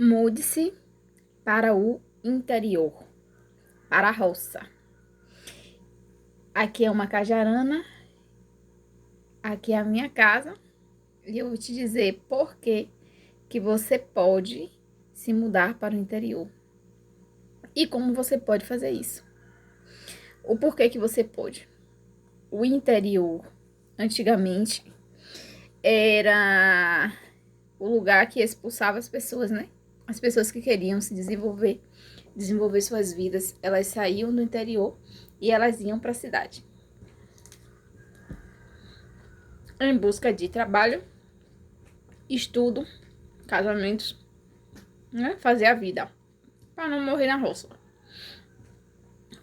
Mude-se para o interior, para a roça. Aqui é uma cajarana, aqui é a minha casa, e eu vou te dizer por que você pode se mudar para o interior e como você pode fazer isso. O porquê que você pode. O interior, antigamente, era o lugar que expulsava as pessoas, né? As pessoas que queriam se desenvolver suas vidas, elas saíam do interior e elas iam para a cidade em busca de trabalho, estudo, casamentos, né? Fazer a vida para não morrer na roça.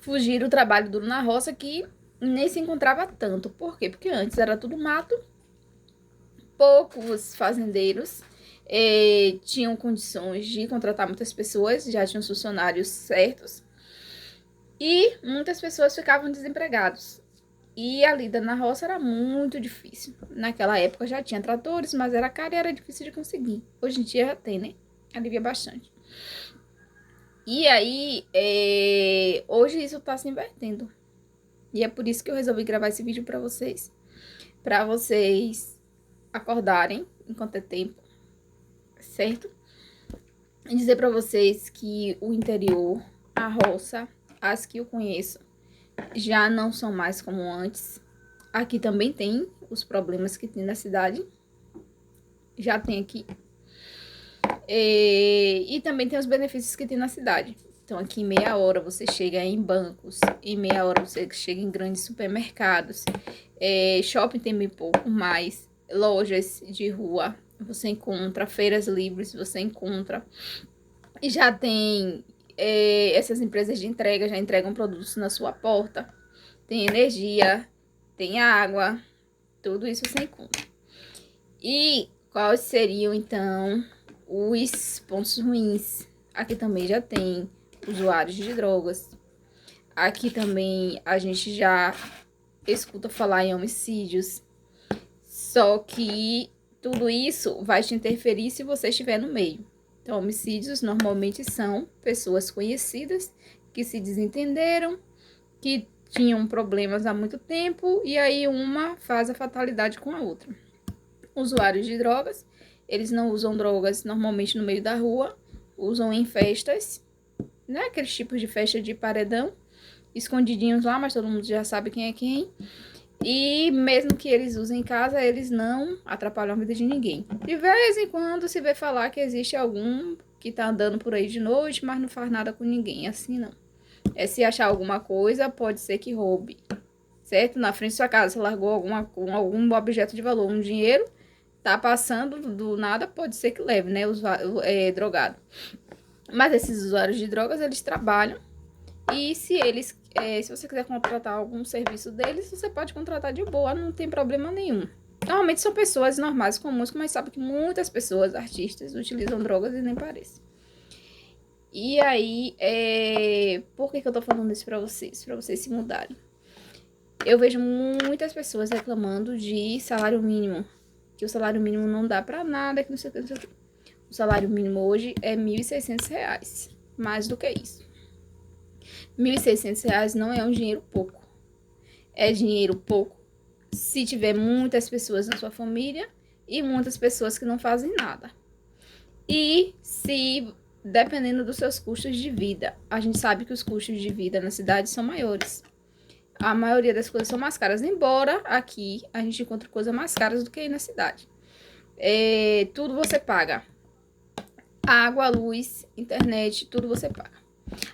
Fugir do trabalho duro na roça que nem se encontrava tanto. Por quê? Porque antes era tudo mato, poucos fazendeiros tinham condições de contratar muitas pessoas, já tinham funcionários certos, e muitas pessoas ficavam desempregados. E a lida na roça era muito difícil. Naquela época já tinha tratores, mas era caro e era difícil de conseguir. Hoje em dia já tem, né? Alivia bastante. E aí, hoje isso tá se invertendo. E é por isso que eu resolvi gravar esse vídeo pra vocês acordarem enquanto é tempo, certo? E dizer pra vocês que o interior, a roça, as que eu conheço, já não são mais como antes. Aqui também tem os problemas que tem na cidade. Já tem aqui. E também tem os benefícios que tem na cidade. Então, aqui em meia hora você chega em bancos, em meia hora você chega em grandes supermercados. Shopping tem bem pouco, mais lojas de rua você encontra, feiras livres você encontra. E já tem essas empresas de entrega, já entregam produtos na sua porta. Tem energia, tem água, tudo isso você encontra. E quais seriam, então, os pontos ruins? Aqui também já tem usuários de drogas. Aqui também a gente já escuta falar em homicídios. Só que tudo isso vai te interferir se você estiver no meio. Então, homicídios normalmente são pessoas conhecidas que se desentenderam, que tinham problemas há muito tempo e aí uma faz a fatalidade com a outra. Usuários de drogas, eles não usam drogas normalmente no meio da rua, usam em festas, né? Aqueles tipos de festa de paredão, escondidinhos lá, mas todo mundo já sabe quem é quem. E mesmo que eles usem em casa, eles não atrapalham a vida de ninguém. De vez em quando se vê falar que existe algum que tá andando por aí de noite, mas não faz nada com ninguém. Assim não. Se achar alguma coisa, pode ser que roube. Certo? Na frente da sua casa, você largou algum objeto de valor, um dinheiro, tá passando do nada, pode ser que leve, né? Drogado. Mas esses usuários de drogas, eles trabalham. E se você quiser contratar algum serviço deles, você pode contratar de boa, não tem problema nenhum. Normalmente são pessoas normais, comuns, mas sabe que muitas pessoas, artistas, utilizam drogas e nem parece. E aí, por que eu tô falando isso pra vocês? Pra vocês se mudarem. Eu vejo muitas pessoas reclamando de salário mínimo, que o salário mínimo não dá pra nada, que não sei o que, não sei o que. O salário mínimo hoje é R$ 1.600, mais do que isso. R$ 1.600 não é um dinheiro pouco. É dinheiro pouco se tiver muitas pessoas na sua família e muitas pessoas que não fazem nada. E se, dependendo dos seus custos de vida, a gente sabe que os custos de vida na cidade são maiores. A maioria das coisas são mais caras, embora aqui a gente encontre coisas mais caras do que aí na cidade. Tudo você paga. Água, luz, internet, tudo você paga.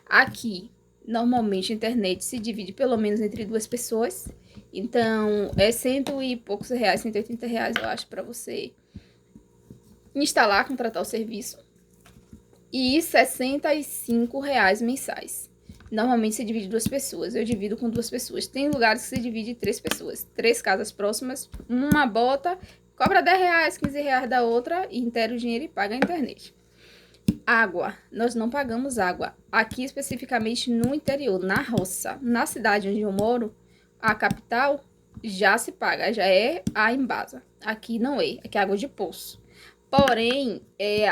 Aqui, normalmente, a internet se divide pelo menos entre duas pessoas. Então, é cento e poucos reais, R$ 180, eu acho, para você instalar, contratar o serviço. E R$ 65 mensais. Normalmente se divide duas pessoas. Eu divido com duas pessoas. Tem lugares que se divide três pessoas. 3 casas próximas, uma bota, cobra R$ 10, R$ 15 da outra, e inteira o dinheiro e paga a internet. Água, nós não pagamos água. Aqui especificamente no interior, na roça, na cidade onde eu moro, a capital, já se paga, já é a Embasa. Aqui não é, aqui é água de poço. Porém,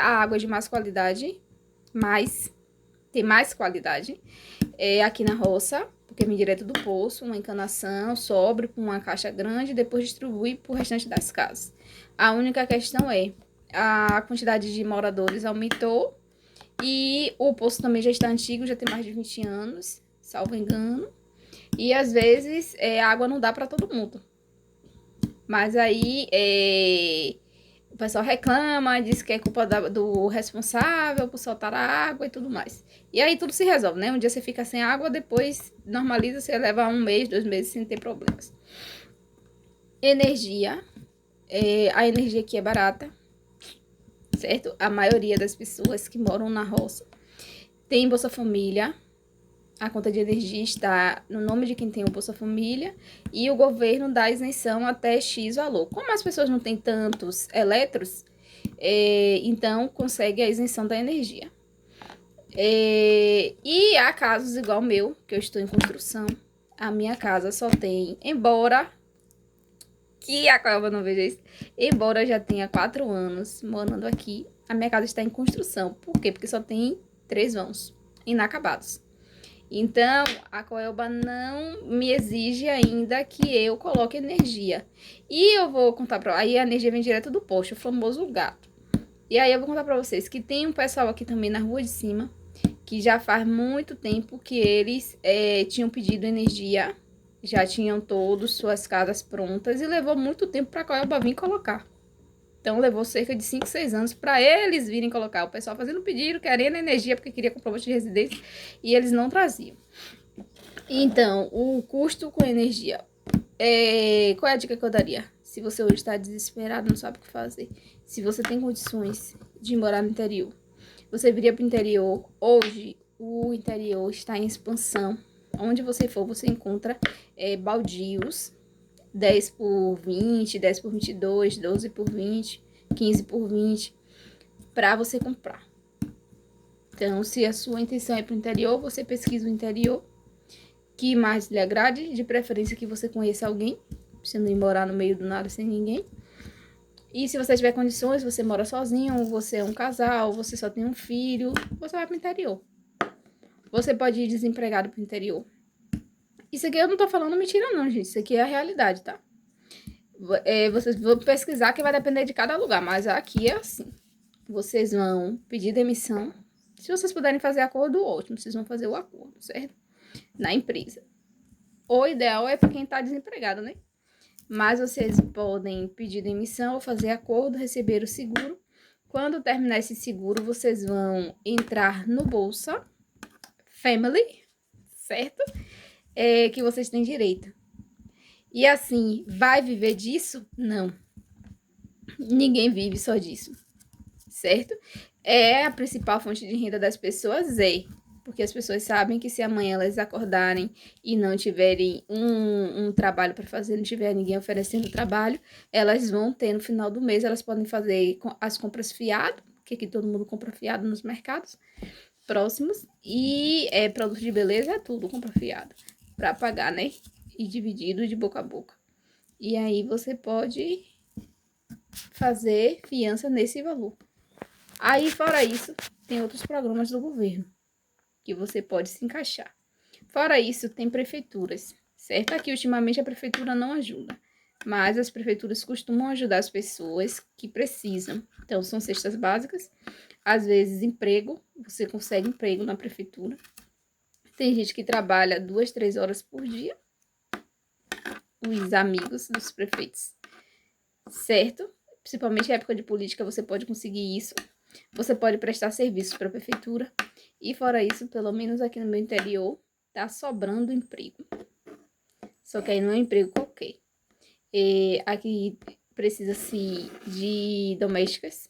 a água é de mais qualidade, tem mais qualidade aqui na roça, porque vem direto do poço, uma encanação, sobre com uma caixa grande e depois distribui para o restante das casas. A única questão a quantidade de moradores aumentou e o poço também já está antigo, já tem mais de 20 anos, salvo engano. E às vezes a água não dá para todo mundo. Mas aí o pessoal reclama, diz que é culpa do responsável por soltar a água e tudo mais. E aí tudo se resolve, né? Um dia você fica sem água, depois normaliza, você leva 1 mês, 2 meses sem ter problemas. Energia. A energia aqui é barata, certo? A maioria das pessoas que moram na roça tem Bolsa Família. A conta de energia está no nome de quem tem o Bolsa Família e o governo dá isenção até X valor. Como as pessoas não têm tantos eletros, então consegue a isenção da energia. E há casos igual o meu, que eu estou em construção. A minha casa só tem, embora que a Cláudia não veja isso, embora eu já tenha 4 anos morando aqui, a minha casa está em construção. Por quê? Porque só tem 3 vãos inacabados. Então, a Coelba não me exige ainda que eu coloque energia. E eu vou contar pra... Aí a energia vem direto do posto, o famoso gato. E aí eu vou contar pra vocês que tem um pessoal aqui também na rua de cima, que já faz muito tempo que eles tinham pedido energia. Já tinham todas suas casas prontas e levou muito tempo pra Coelba vir colocar. Então, levou cerca de 5, 6 anos para eles virem colocar. O pessoal fazendo pedido, querendo energia, porque queria comprovante de residência, e eles não traziam. Então, o custo com energia. Qual é a dica que eu daria? Se você hoje está desesperado, não sabe o que fazer. Se você tem condições de morar no interior, você viria para o interior. Hoje, o interior está em expansão. Onde você for, você encontra baldios. 10 por 20, 10 por 22, 12 por 20, 15 por 20, para você comprar. Então, se a sua intenção é para o interior, você pesquisa o interior que mais lhe agrade, de preferência que você conheça alguém, você não ir morar no meio do nada sem ninguém. E se você tiver condições, você mora sozinho, ou você é um casal, ou você só tem um filho, você vai para o interior. Você pode ir desempregado para o interior. Isso aqui eu não tô falando mentira não, gente. Isso aqui é a realidade, tá? Vocês vão pesquisar que vai depender de cada lugar, mas aqui é assim. Vocês vão pedir demissão. Se vocês puderem fazer acordo, ótimo. Vocês vão fazer o acordo, certo? Na empresa. O ideal é para quem tá desempregado, né? Mas vocês podem pedir demissão ou fazer acordo, receber o seguro. Quando terminar esse seguro, vocês vão entrar no Bolsa Family, certo? Que vocês têm direito. E assim, vai viver disso? Não. Ninguém vive só disso, certo? É a principal fonte de renda das pessoas, porque as pessoas sabem que se amanhã elas acordarem e não tiverem um trabalho para fazer, não tiver ninguém oferecendo trabalho, elas vão ter no final do mês, elas podem fazer as compras fiado, porque aqui todo mundo compra fiado nos mercados próximos, e produto de beleza é tudo compra fiado, para pagar, né? E dividido de boca a boca. E aí você pode fazer fiança nesse valor. Aí, fora isso, tem outros programas do governo que você pode se encaixar. Fora isso, tem prefeituras, certo? Aqui, ultimamente, a prefeitura não ajuda, mas as prefeituras costumam ajudar as pessoas que precisam. Então, são cestas básicas, às vezes emprego, você consegue emprego na prefeitura. Tem gente que trabalha 2, 3 horas por dia, os amigos dos prefeitos, certo? Principalmente em época de política, você pode conseguir isso. Você pode prestar serviços para a prefeitura. E fora isso, pelo menos aqui no meu interior, tá sobrando emprego. Só que aí não é um emprego qualquer. Aqui precisa-se de domésticas.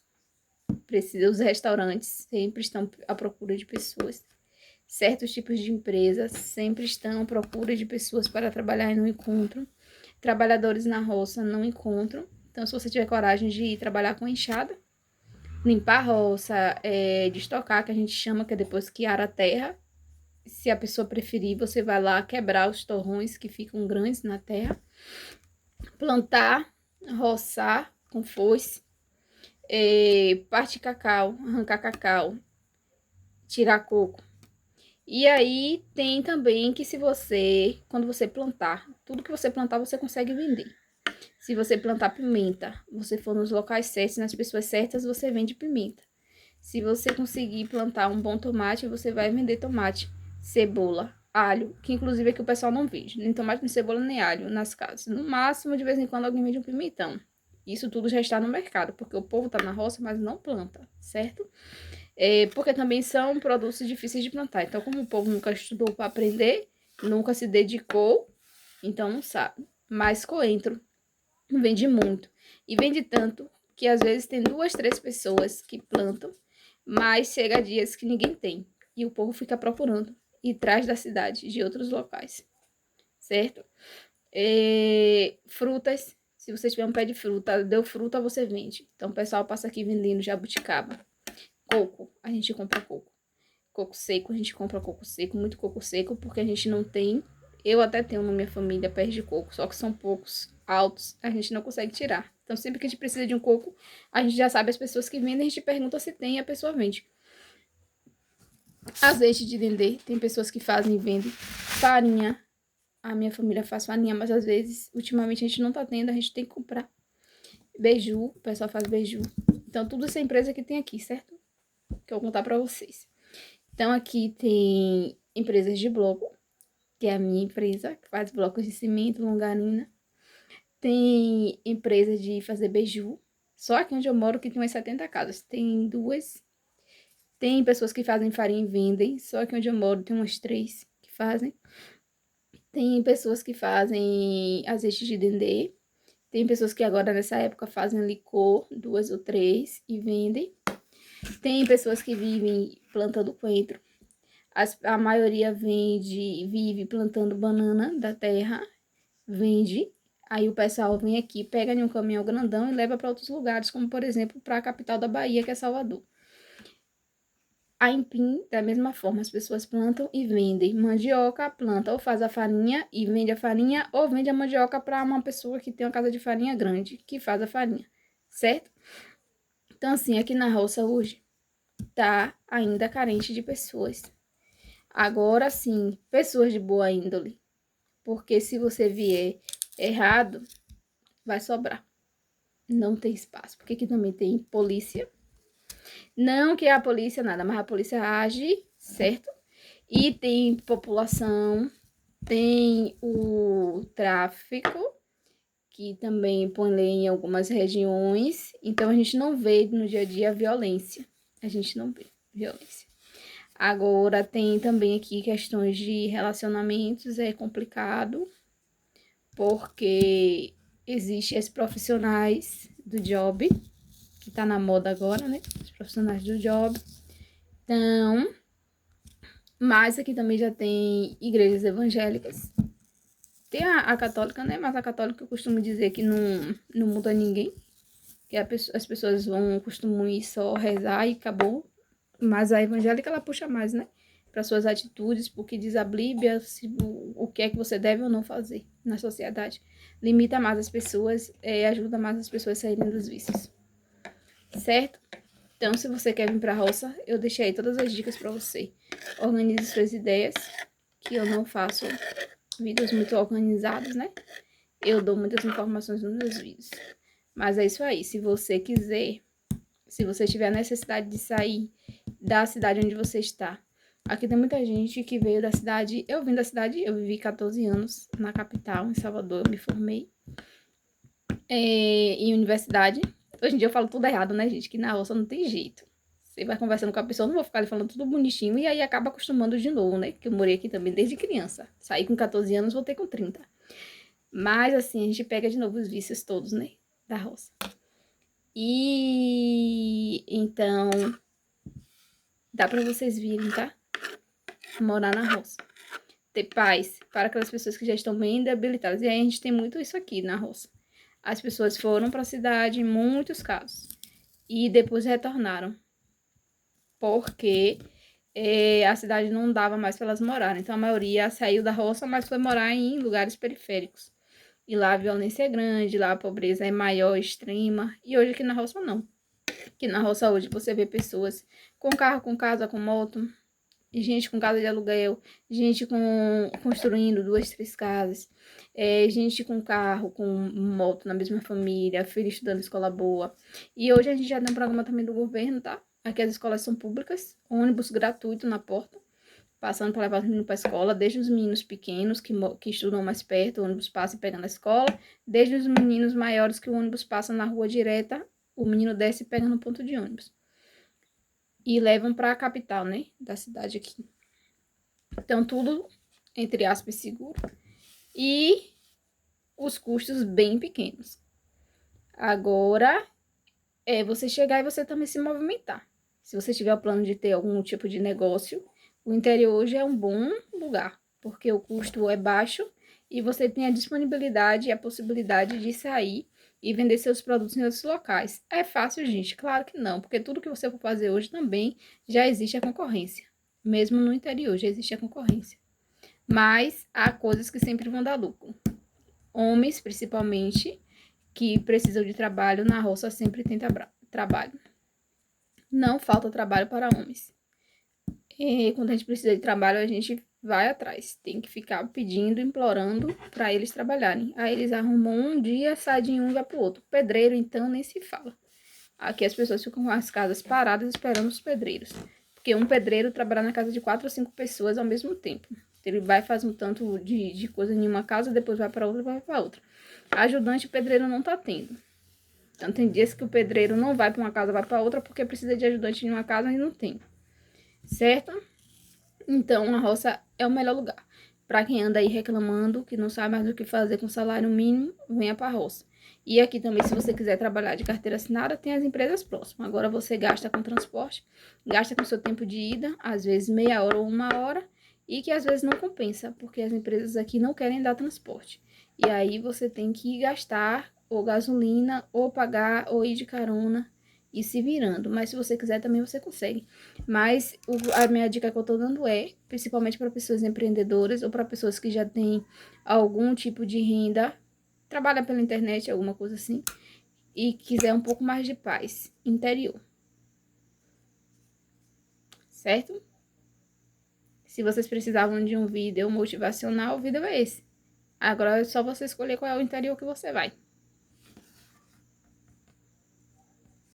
Os restaurantes sempre estão à procura de pessoas. Certos tipos de empresas sempre estão à procura de pessoas para trabalhar e não encontram. Trabalhadores na roça não encontram. Então, se você tiver coragem de ir trabalhar com enxada, limpar a roça, destocar, que a gente chama, que é depois que ara a terra. Se a pessoa preferir, você vai lá quebrar os torrões que ficam grandes na terra. Plantar, roçar com foice. parte cacau, arrancar cacau, tirar coco. E aí tem também que se você, quando você plantar, tudo que você plantar você consegue vender. Se você plantar pimenta, você for nos locais certos, nas pessoas certas, você vende pimenta. Se você conseguir plantar um bom tomate, você vai vender tomate, cebola, alho, que inclusive é que o pessoal não vende, nem tomate, nem cebola, nem alho nas casas. No máximo, de vez em quando, alguém vende um pimentão. Isso tudo já está no mercado, porque o povo está na roça, mas não planta, certo? Porque também são produtos difíceis de plantar. Então, como o povo nunca estudou para aprender, nunca se dedicou, então não sabe. Mas coentro vende muito. E vende tanto que às vezes tem 2, 3 pessoas que plantam, mas chega dias que ninguém tem. E o povo fica procurando e traz da cidade, de outros locais, certo? Frutas, se você tiver um pé de fruta, deu fruta, você vende. Então o pessoal passa aqui vendendo jabuticaba. Coco, a gente compra coco. Coco seco, a gente compra coco seco, muito coco seco, porque a gente não tem. Eu até tenho na minha família pés de coco, só que são poucos, altos, a gente não consegue tirar. Então, sempre que a gente precisa de um coco, a gente já sabe as pessoas que vendem, a gente pergunta se tem e a pessoa vende. Azeite de dendê, tem pessoas que fazem e vendem. Farinha, a minha família faz farinha, mas às vezes, ultimamente, a gente não tá tendo, a gente tem que comprar. Beiju, o pessoal faz beiju. Então, tudo isso é empresa que tem aqui, certo? Que eu vou contar pra vocês. Então, aqui tem empresas de bloco, que é a minha empresa, que faz blocos de cimento, longarina. Tem empresa de fazer beiju. Só aqui onde eu moro que tem umas 70 casas. Tem 2. Tem pessoas que fazem farinha e vendem. Só aqui onde eu moro tem umas 3 que fazem. Tem pessoas que fazem azeite de dendê. Tem pessoas que agora nessa época fazem licor, 2 ou 3 e vendem. Tem pessoas que vivem plantando coentro. A maioria vive plantando banana da terra, vende. Aí o pessoal vem aqui, pega em um caminhão grandão e leva para outros lugares, como por exemplo para a capital da Bahia, que é Salvador. A empim, da mesma forma, as pessoas plantam e vendem. Mandioca, planta ou faz a farinha e vende a farinha, ou vende a mandioca para uma pessoa que tem uma casa de farinha grande, que faz a farinha, certo? Então, assim, aqui na roça hoje, tá ainda carente de pessoas. Agora sim, pessoas de boa índole. Porque se você vier errado, vai sobrar. Não tem espaço. Porque aqui também tem polícia. Não que a polícia nada, mas a polícia age, certo? E tem população, tem o tráfico, que também põe lei em algumas regiões. Então a gente não vê no dia a dia a violência. A gente não vê violência. Agora tem também aqui questões de relacionamentos, é complicado, porque existem os profissionais do job, que tá na moda agora, né? Os profissionais do job. Então, mas aqui também já tem igrejas evangélicas. Tem a católica, né? Mas a católica eu costumo dizer que não muda ninguém. Que as pessoas costumam ir só rezar e acabou. Mas a evangélica, ela puxa mais, né? Para suas atitudes, porque diz a Bíblia o que é que você deve ou não fazer na sociedade. Limita mais as pessoas, ajuda mais as pessoas a saírem dos vícios. Certo? Então, se você quer vir para a roça, eu deixei aí todas as dicas para você. Organize suas ideias, que eu não faço vídeos muito organizados, né? Eu dou muitas informações nos meus vídeos. Mas é isso aí. Se você quiser, se você tiver a necessidade de sair da cidade onde você está. Aqui tem muita gente que veio da cidade. Eu vim da cidade, eu vivi 14 anos na capital, em Salvador, eu me formei em universidade. Hoje em dia eu falo tudo errado, né, gente? Que na roça não tem jeito. Você vai conversando com a pessoa, não vou ficar ali falando tudo bonitinho e aí acaba acostumando de novo, né? Que eu morei aqui também desde criança. Saí com 14 anos, voltei com 30. Mas assim, a gente pega de novo os vícios todos, né? Da roça. E então, dá pra vocês virem, tá? Morar na roça. Ter paz para aquelas pessoas que já estão bem debilitadas. E aí a gente tem muito isso aqui na roça. As pessoas foram para a cidade em muitos casos. E depois retornaram. Porque a cidade não dava mais para elas morarem. Então a maioria saiu da roça, mas foi morar em lugares periféricos. E lá a violência é grande, lá a pobreza é maior, extrema. E hoje aqui na roça não. Que na roça hoje você vê pessoas com carro, com casa, com moto, gente com casa de aluguel, gente construindo 2, 3 casas, gente com carro, com moto na mesma família, filho estudando em escola boa. E hoje a gente já tem um programa também do governo, tá? Aqui as escolas são públicas, ônibus gratuito na porta, passando para levar os meninos para a escola, desde os meninos pequenos que estudam mais perto, o ônibus passa e pega na escola, desde os meninos maiores que o ônibus passa na rua direta, o menino desce e pega no ponto de ônibus. E levam para a capital, né, da cidade aqui. Então, tudo, entre aspas, seguro. E os custos bem pequenos. Agora, é você chegar e você também se movimentar. Se você tiver o plano de ter algum tipo de negócio, o interior hoje é um bom lugar, porque o custo é baixo e você tem a disponibilidade e a possibilidade de sair e vender seus produtos em outros locais. É fácil, gente? Claro que não, porque tudo que você for fazer hoje também já existe a concorrência. Mesmo no interior já existe a concorrência. Mas há coisas que sempre vão dar lucro. Homens, principalmente, que precisam de trabalho, na roça sempre tem trabalho. Não falta trabalho para homens. E quando a gente precisa de trabalho, a gente vai atrás. Tem que ficar pedindo, implorando para eles trabalharem. Aí eles arrumam um dia, sai de um e vai para o outro. Pedreiro, então, nem se fala. Aqui as pessoas ficam com as casas paradas esperando os pedreiros. Porque um pedreiro trabalha na casa de 4 ou 5 pessoas ao mesmo tempo. Ele vai fazer um tanto de coisa em uma casa, depois vai para outra e vai para outra. Ajudante o pedreiro não tá tendo. Então tem dias que o pedreiro não vai para uma casa, vai para outra, porque precisa de ajudante em uma casa e não tem. Certo? Então a roça é o melhor lugar. Para quem anda aí reclamando, que não sabe mais o que fazer com salário mínimo, venha para a roça. E aqui também, se você quiser trabalhar de carteira assinada, tem as empresas próximas. Agora você gasta com transporte, gasta com seu tempo de ida, às vezes meia hora ou 1 hora, e que às vezes não compensa, porque as empresas aqui não querem dar transporte. E aí você tem que gastar ou gasolina, ou pagar, ou ir de carona e se virando. Mas se você quiser também você consegue. Mas a minha dica que eu tô dando é, principalmente para pessoas empreendedoras ou para pessoas que já têm algum tipo de renda, trabalha pela internet, alguma coisa assim, e quiser um pouco mais de paz interior. Certo? Se vocês precisavam de um vídeo motivacional, o vídeo é esse. Agora é só você escolher qual é o interior que você vai.